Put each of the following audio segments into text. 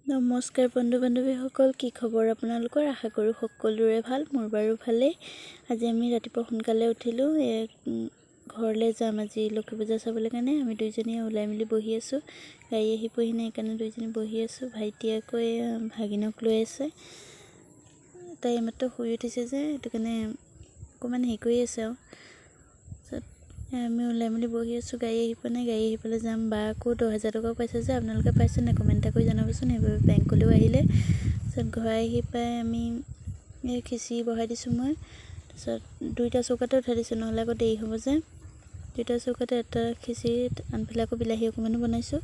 নমস্কাৰ বন্ধু বান্ধৱীসকল, কি খবৰ আপোনালোকৰ? আশা কৰোঁ সকলোৰে ভাল। মোৰ বাৰু ভালেই। আজি আমি ৰাতিপুৱা সোনকালে উঠিলোঁ। ঘৰলৈ যাম আজি লক্ষী পূজা চাবলৈ কাৰণে। আমি দুইজনীয়ে ওলাই মেলি বহি আছোঁ। গাড়ী আহি পোৱাহি নাই সেইকাৰণে দুইজনী বহি আছোঁ। ভাইটিয়ে আকৌ ভাগিনক লৈ আছে। তাই এইমাত্ৰ শুই উঠিছে যে সেইটো কাৰণে অকণমান হেৰি কৰি আছে আৰু। আমি ওলাই মেলি বহি আছোঁ। গাড়ী আহি পোৱা নাই। গাড়ী আহি পেলাই যাম। বা আকৌ 10,000 টকাও পাইছে যে, আপোনালোকে পাইছে নে? কমেণ্ট এটা কৰি জনাবচোন। সেইবাবে বেংকলৈও আহিলে। তাৰপিছত ঘৰ আহি পাই আমি খিচিৰি বহাই দিছোঁ মই। তাৰপিছত 2টা চৌকাতে উঠাই দিছোঁ, নহ'লে আকৌ দেৰি হ'ব যে। 2টা চৌকাতে এটা খিচিৰি, আনফালে আকৌ বিলাহী অকণমানো বনাইছোঁ।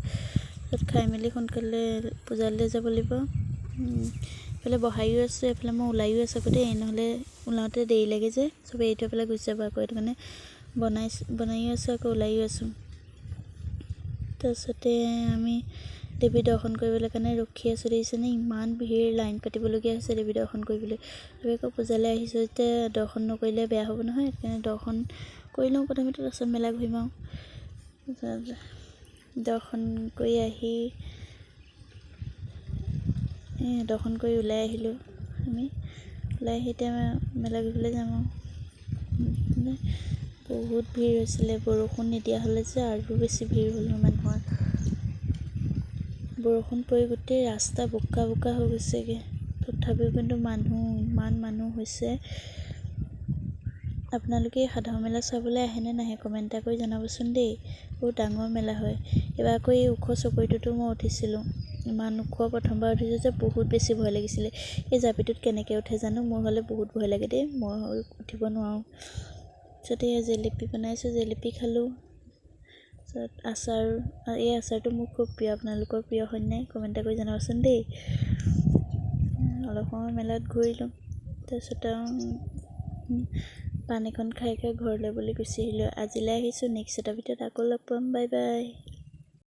তাৰপিছত খাই মেলি সোনকালে পূজালৈ যাব লাগিব। এইফালে বহাইও আছোঁ, এইফালে মই ওলাইও আছোঁ আকৌ দেই, নহ'লে ওলাওঁতে দেৰি লাগে যে, চবেই এৰি থৈ পেলাই গুচি যাব আকৌ। সেইটো কাৰণে বনাইও আছোঁ আকৌ ওলাইও আছোঁ। তাৰপিছতে আমি দেৱী দৰ্শন কৰিবলৈ কাৰণে ৰখি আছোঁ। দেখিছেনে ইমান ভিৰ, লাইন পাতিবলগীয়া হৈছে দেৱী দৰ্শন কৰিবলৈ। আমি আকৌ পূজালৈ আহিছোঁ যেতিয়া দৰ্শন নকৰিলে বেয়া হ'ব নহয়, সেইকাৰণে দৰ্শন কৰি লওঁ প্ৰথমতে, তাৰপিছত মেলা ঘূৰিম আৰু। দৰ্শন কৰি আহি দৰ্শন কৰি ওলাই আহিলোঁ। আমি ওলাই আহি এতিয়া মেলা ঘূৰিবলৈ যাম আৰু। বহুত ভিৰ হৈছিলে, বৰষুণ নিদিয়া হ'লে যে আৰু বেছি ভিৰ হ'ল মানুহৰ। বৰষুণ পৰি গোটেই ৰাস্তা বোকা বোকা হৈ গৈছেগৈ। তথাপিও কিন্তু ইমান মানুহ হৈছে। আপোনালোকে সাধাৰু মেলা চাবলৈ আহেনে নাহে কমেণ্ট এটা কৰি জনাবচোন দেই। বহুত ডাঙৰ মেলা হয়। এইবাৰ আকৌ এই ওখ চকৰিটোতো মই উঠিছিলোঁ। ইমান ওখ, প্ৰথমবাৰ উঠিছোঁ যে বহুত বেছি ভয় লাগিছিলে। এই জাপিটোত কেনেকৈ উঠে জানো, মোৰ হ'লে বহুত ভয় লাগে দেই, মই উঠিব নোৱাৰোঁ। তাৰপিছত এই জেলেপি বনাইছোঁ, জেলেপি খালোঁ। তাৰপিছত এই আচাৰটো মোৰ খুব প্ৰিয়। আপোনালোকৰ প্ৰিয় হয় নাই কমেণ্ট এটা কৰি জনাবচোন দেই। অলপ সময় মেলাত ঘূৰিলোঁ। তাৰপিছত পান এখন খাই ঘৰলৈ বুলি গুচি আহিলোঁ। আজিলৈ আহিছোঁ, নেক্সট এটা ভিডিঅ'ত আকৌ লগ পাম। Bye bye.